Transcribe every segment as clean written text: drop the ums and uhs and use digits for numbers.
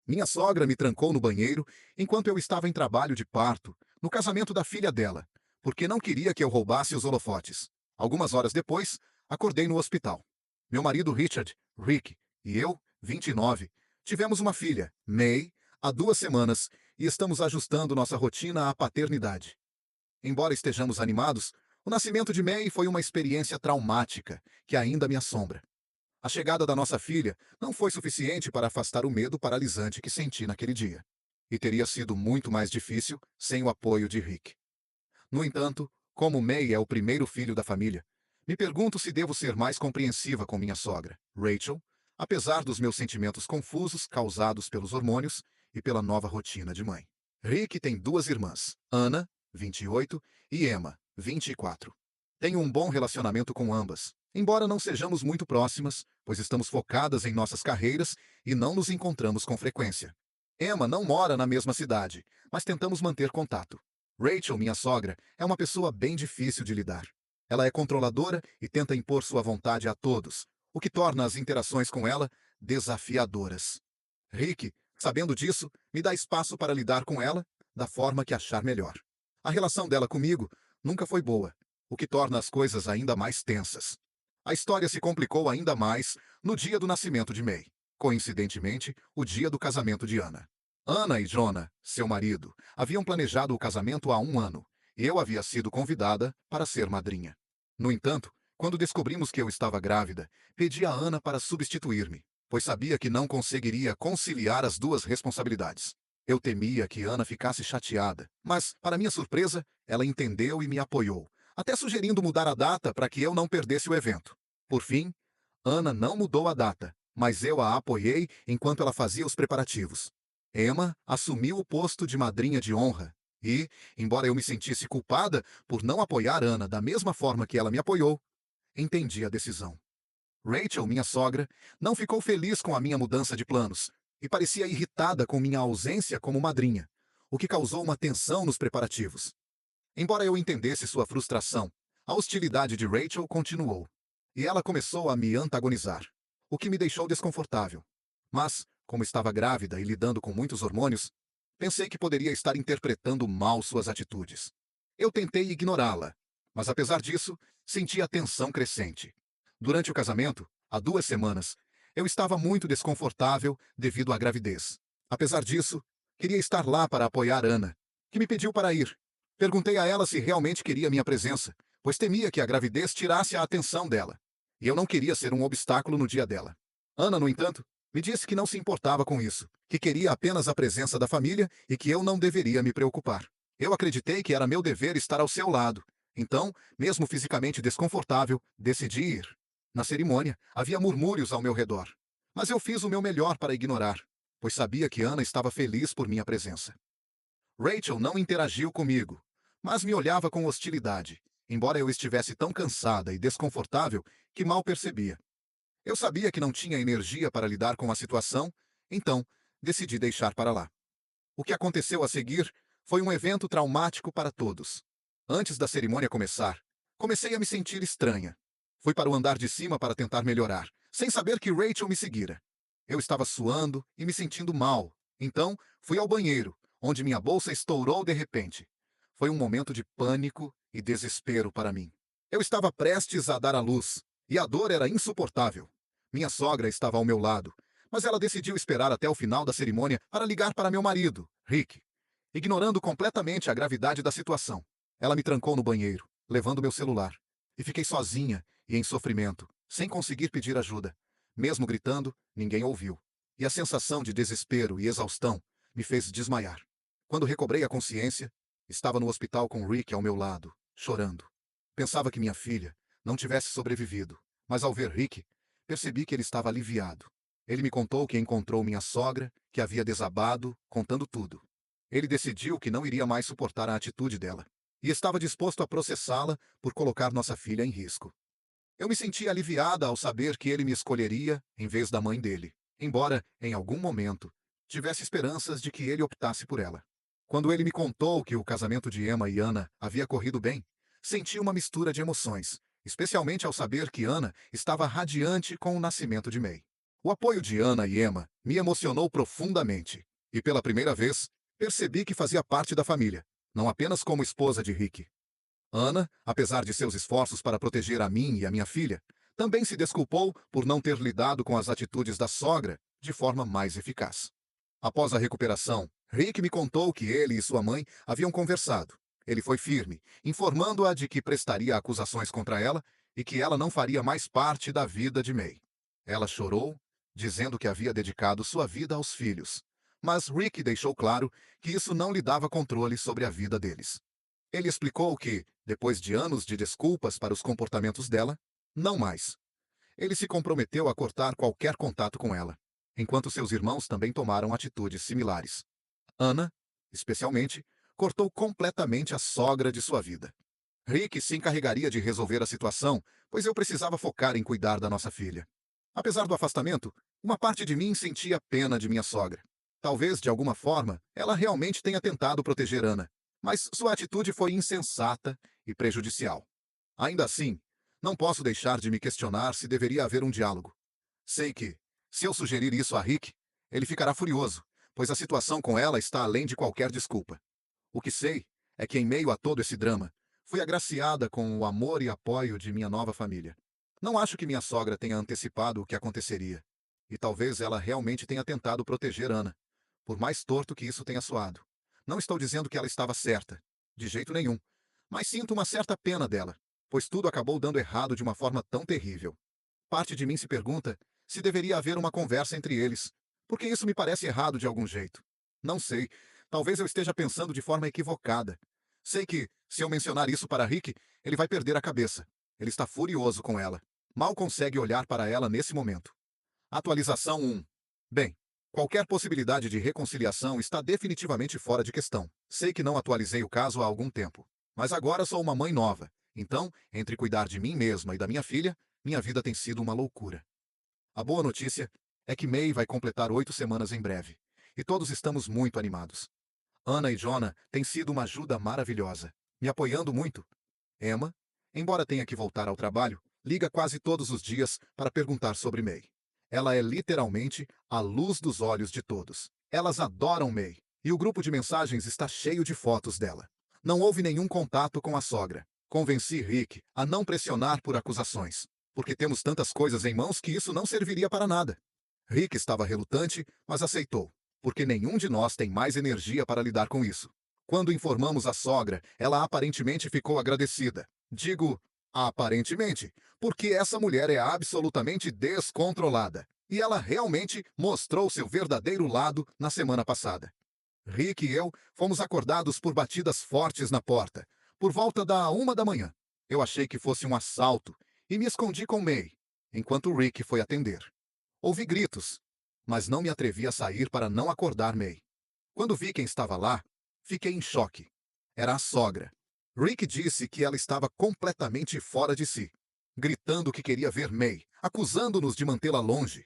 Minha sogra me trancou no banheiro enquanto eu estava em trabalho de parto, no casamento da filha dela, porque não queria que eu roubasse os holofotes. Algumas horas depois, acordei no hospital. Meu marido Richard, Rick, e eu, 29, tivemos uma filha, May, há 2 semanas, e estamos ajustando nossa rotina à paternidade. Embora estejamos animados, o nascimento de May foi uma experiência traumática que ainda me assombra. A chegada da nossa filha não foi suficiente para afastar o medo paralisante que senti naquele dia. E teria sido muito mais difícil sem o apoio de Rick. No entanto, como May é o primeiro filho da família, me pergunto se devo ser mais compreensiva com minha sogra, Rachel, apesar dos meus sentimentos confusos causados pelos hormônios e pela nova rotina de mãe. Rick tem 2 irmãs, Anna, 28, e Emma, 24. Tenho um bom relacionamento com ambas, embora não sejamos muito próximas, pois estamos focadas em nossas carreiras e não nos encontramos com frequência. Emma não mora na mesma cidade, mas tentamos manter contato. Rachel, minha sogra, é uma pessoa bem difícil de lidar. Ela é controladora e tenta impor sua vontade a todos, o que torna as interações com ela desafiadoras. Rick, sabendo disso, me dá espaço para lidar com ela da forma que achar melhor. A relação dela comigo nunca foi boa, o que torna as coisas ainda mais tensas. A história se complicou ainda mais no dia do nascimento de May. Coincidentemente, o dia do casamento de Anna. Anna e Jonah, seu marido, haviam planejado o casamento há 1 ano, e eu havia sido convidada para ser madrinha. No entanto, quando descobrimos que eu estava grávida, pedi a Anna para substituir-me, pois sabia que não conseguiria conciliar as duas responsabilidades. Eu temia que Anna ficasse chateada, mas, para minha surpresa, ela entendeu e me apoiou, até sugerindo mudar a data para que eu não perdesse o evento. Por fim, Anna não mudou a data, mas eu a apoiei enquanto ela fazia os preparativos. Emma assumiu o posto de madrinha de honra e, embora eu me sentisse culpada por não apoiar Anna da mesma forma que ela me apoiou, entendi a decisão. Rachel, minha sogra, não ficou feliz com a minha mudança de planos e parecia irritada com minha ausência como madrinha, o que causou uma tensão nos preparativos. Embora eu entendesse sua frustração, a hostilidade de Rachel continuou, e ela começou a me antagonizar, o que me deixou desconfortável. Mas, como estava grávida e lidando com muitos hormônios, pensei que poderia estar interpretando mal suas atitudes. Eu tentei ignorá-la, mas apesar disso, senti a tensão crescente. Durante o casamento, há 2 semanas, eu estava muito desconfortável devido à gravidez. Apesar disso, queria estar lá para apoiar Anna, que me pediu para ir. Perguntei a ela se realmente queria minha presença, pois temia que a gravidez tirasse a atenção dela, e eu não queria ser um obstáculo no dia dela. Anna, no entanto, me disse que não se importava com isso, que queria apenas a presença da família e que eu não deveria me preocupar. Eu acreditei que era meu dever estar ao seu lado, então, mesmo fisicamente desconfortável, decidi ir. Na cerimônia, havia murmúrios ao meu redor, mas eu fiz o meu melhor para ignorar, pois sabia que Anna estava feliz por minha presença. Rachel não interagiu comigo, mas me olhava com hostilidade, embora eu estivesse tão cansada e desconfortável que mal percebia. Eu sabia que não tinha energia para lidar com a situação, então decidi deixar para lá. O que aconteceu a seguir foi um evento traumático para todos. Antes da cerimônia começar, comecei a me sentir estranha. Fui para o andar de cima para tentar melhorar, sem saber que Rachel me seguira. Eu estava suando e me sentindo mal, então fui ao banheiro, onde minha bolsa estourou de repente. Foi um momento de pânico e desespero para mim. Eu estava prestes a dar à luz, e a dor era insuportável. Minha sogra estava ao meu lado, mas ela decidiu esperar até o final da cerimônia para ligar para meu marido, Rick, ignorando completamente a gravidade da situação. Ela me trancou no banheiro, levando meu celular, e fiquei sozinha e em sofrimento, sem conseguir pedir ajuda. Mesmo gritando, ninguém ouviu. E a sensação de desespero e exaustão me fez desmaiar. Quando recobrei a consciência, estava no hospital com Rick ao meu lado, chorando. Pensava que minha filha não tivesse sobrevivido, mas ao ver Rick, percebi que ele estava aliviado. Ele me contou que encontrou minha sogra, que havia desabado, contando tudo. Ele decidiu que não iria mais suportar a atitude dela, e estava disposto a processá-la por colocar nossa filha em risco. Eu me senti aliviada ao saber que ele me escolheria em vez da mãe dele, embora, em algum momento, tivesse esperanças de que ele optasse por ela. Quando ele me contou que o casamento de Emma e Anna havia corrido bem, senti uma mistura de emoções, especialmente ao saber que Anna estava radiante com o nascimento de May. O apoio de Ana e Emma me emocionou profundamente, e pela primeira vez, percebi que fazia parte da família, não apenas como esposa de Rick. Ana, apesar de seus esforços para proteger a mim e a minha filha, também se desculpou por não ter lidado com as atitudes da sogra de forma mais eficaz. Após a recuperação, Rick me contou que ele e sua mãe haviam conversado. Ele foi firme, informando-a de que prestaria acusações contra ela e que ela não faria mais parte da vida de May. Ela chorou, dizendo que havia dedicado sua vida aos filhos. Mas Rick deixou claro que isso não lhe dava controle sobre a vida deles. Ele explicou que, depois de anos de desculpas para os comportamentos dela, não mais. Ele se comprometeu a cortar qualquer contato com ela, enquanto seus irmãos também tomaram atitudes similares. Ana, especialmente, cortou completamente a sogra de sua vida. Rick se encarregaria de resolver a situação, pois eu precisava focar em cuidar da nossa filha. Apesar do afastamento, uma parte de mim sentia pena de minha sogra. Talvez, de alguma forma, ela realmente tenha tentado proteger Ana, mas sua atitude foi insensata e prejudicial. Ainda assim, não posso deixar de me questionar se deveria haver um diálogo. Sei que, se eu sugerir isso a Rick, ele ficará furioso, pois a situação com ela está além de qualquer desculpa. O que sei é que, em meio a todo esse drama, fui agraciada com o amor e apoio de minha nova família. Não acho que minha sogra tenha antecipado o que aconteceria. E talvez ela realmente tenha tentado proteger Ana, por mais torto que isso tenha soado. Não estou dizendo que ela estava certa, de jeito nenhum, mas sinto uma certa pena dela, pois tudo acabou dando errado de uma forma tão terrível. Parte de mim se pergunta se deveria haver uma conversa entre eles, porque isso me parece errado de algum jeito. Não sei, talvez eu esteja pensando de forma equivocada. Sei que, se eu mencionar isso para Rick, ele vai perder a cabeça. Ele está furioso com ela. Mal consegue olhar para ela nesse momento. Atualização 1. Bem, qualquer possibilidade de reconciliação está definitivamente fora de questão. Sei que não atualizei o caso há algum tempo, mas agora sou uma mãe nova. Então, entre cuidar de mim mesma e da minha filha, minha vida tem sido uma loucura. A boa notícia é que May vai completar 8 semanas em breve, e todos estamos muito animados. Ana e Jonah têm sido uma ajuda maravilhosa, me apoiando muito. Emma, embora tenha que voltar ao trabalho, liga quase todos os dias para perguntar sobre May. Ela é literalmente a luz dos olhos de todos. Elas adoram May, e o grupo de mensagens está cheio de fotos dela. Não houve nenhum contato com a sogra. Convenci Rick a não pressionar por acusações, porque temos tantas coisas em mãos que isso não serviria para nada. Rick estava relutante, mas aceitou, porque nenhum de nós tem mais energia para lidar com isso. Quando informamos a sogra, ela aparentemente ficou agradecida. Digo aparentemente, porque essa mulher é absolutamente descontrolada. E ela realmente mostrou seu verdadeiro lado na semana passada. Rick e eu fomos acordados por batidas fortes na porta, por volta da 1 da manhã. Eu achei que fosse um assalto e me escondi com May, enquanto Rick foi atender. Ouvi gritos, mas não me atrevi a sair para não acordar May. Quando vi quem estava lá, fiquei em choque. Era a sogra. Rick disse que ela estava completamente fora de si, gritando que queria ver May, acusando-nos de mantê-la longe.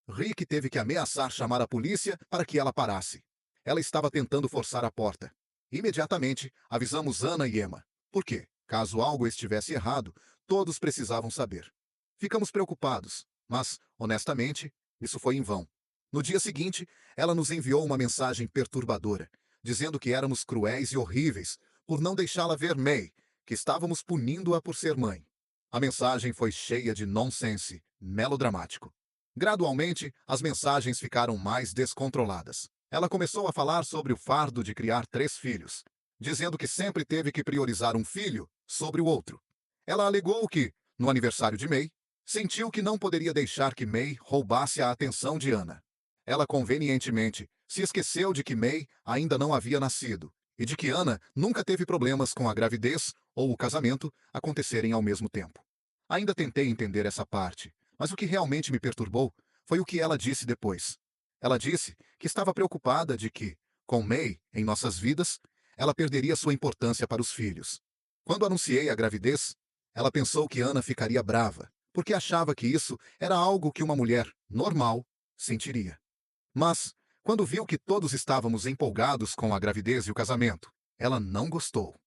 Rick teve que ameaçar chamar a polícia para que ela parasse. Ela estava tentando forçar a porta. Imediatamente, avisamos Ana e Emma, porque, caso algo estivesse errado, todos precisavam saber. Ficamos preocupados, mas, honestamente, isso foi em vão. No dia seguinte, ela nos enviou uma mensagem perturbadora, dizendo que éramos cruéis e horríveis por não deixá-la ver May, que estávamos punindo-a por ser mãe. A mensagem foi cheia de nonsense, melodramático. Gradualmente, as mensagens ficaram mais descontroladas. Ela começou a falar sobre o fardo de criar 3 filhos, dizendo que sempre teve que priorizar um filho sobre o outro. Ela alegou que, no aniversário de May, sentiu que não poderia deixar que May roubasse a atenção de Ana. Ela convenientemente se esqueceu de que May ainda não havia nascido e de que Ana nunca teve problemas com a gravidez ou o casamento acontecerem ao mesmo tempo. Ainda tentei entender essa parte, mas o que realmente me perturbou foi o que ela disse depois. Ela disse que estava preocupada de que, com May em nossas vidas, ela perderia sua importância para os filhos. Quando anunciei a gravidez, ela pensou que Ana ficaria brava, porque achava que isso era algo que uma mulher normal sentiria. Mas, quando viu que todos estávamos empolgados com a gravidez e o casamento, ela não gostou.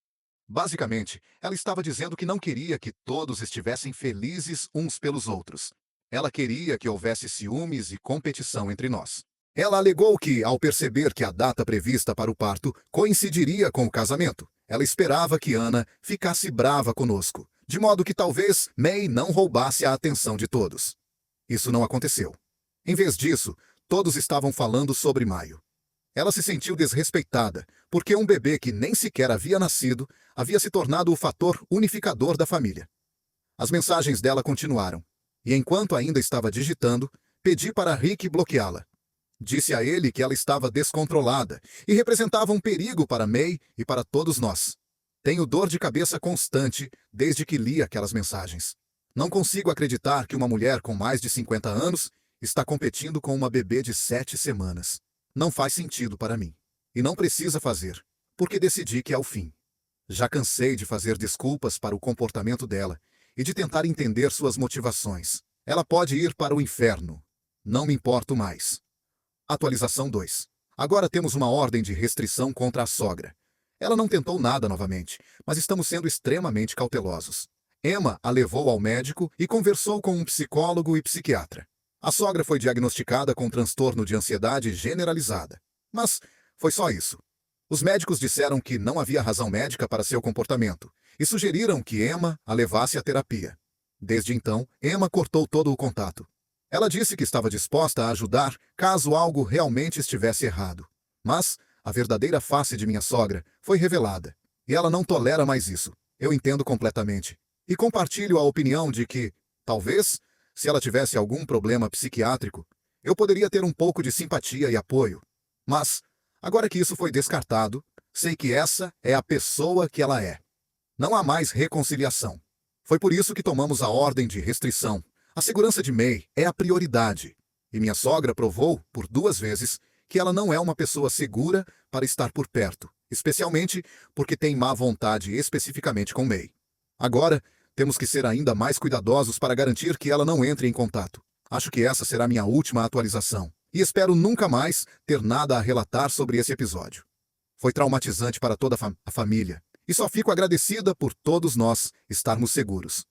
Basicamente, ela estava dizendo que não queria que todos estivessem felizes uns pelos outros. Ela queria que houvesse ciúmes e competição entre nós. Ela alegou que, ao perceber que a data prevista para o parto coincidiria com o casamento, ela esperava que Ana ficasse brava conosco, de modo que talvez May não roubasse a atenção de todos. Isso não aconteceu. Em vez disso, todos estavam falando sobre Maio. Ela se sentiu desrespeitada, porque um bebê que nem sequer havia nascido havia se tornado o fator unificador da família. As mensagens dela continuaram, e enquanto ainda estava digitando, pedi para Rick bloqueá-la. Disse a ele que ela estava descontrolada e representava um perigo para May e para todos nós. Tenho dor de cabeça constante desde que li aquelas mensagens. Não consigo acreditar que uma mulher com mais de 50 anos está competindo com uma bebê de 7 semanas. Não faz sentido para mim. E não precisa fazer, porque decidi que é o fim. Já cansei de fazer desculpas para o comportamento dela e de tentar entender suas motivações. Ela pode ir para o inferno. Não me importo mais. Atualização 2. Agora temos uma ordem de restrição contra a sogra. Ela não tentou nada novamente, mas estamos sendo extremamente cautelosos. Emma a levou ao médico e conversou com um psicólogo e psiquiatra. A sogra foi diagnosticada com transtorno de ansiedade generalizada. Mas foi só isso. Os médicos disseram que não havia razão médica para seu comportamento e sugeriram que Emma a levasse à terapia. Desde então, Emma cortou todo o contato. Ela disse que estava disposta a ajudar caso algo realmente estivesse errado. Mas a verdadeira face de minha sogra foi revelada, e ela não tolera mais isso. Eu entendo completamente. E compartilho a opinião de que, talvez, se ela tivesse algum problema psiquiátrico, eu poderia ter um pouco de simpatia e apoio. Mas, agora que isso foi descartado, sei que essa é a pessoa que ela é. Não há mais reconciliação. Foi por isso que tomamos a ordem de restrição. A segurança de May é a prioridade. E minha sogra provou, por 2 vezes, que ela não é uma pessoa segura para estar por perto, especialmente porque tem má vontade especificamente com May. Agora, temos que ser ainda mais cuidadosos para garantir que ela não entre em contato. Acho que essa será minha última atualização. E espero nunca mais ter nada a relatar sobre esse episódio. Foi traumatizante para toda a família. E só fico agradecida por todos nós estarmos seguros.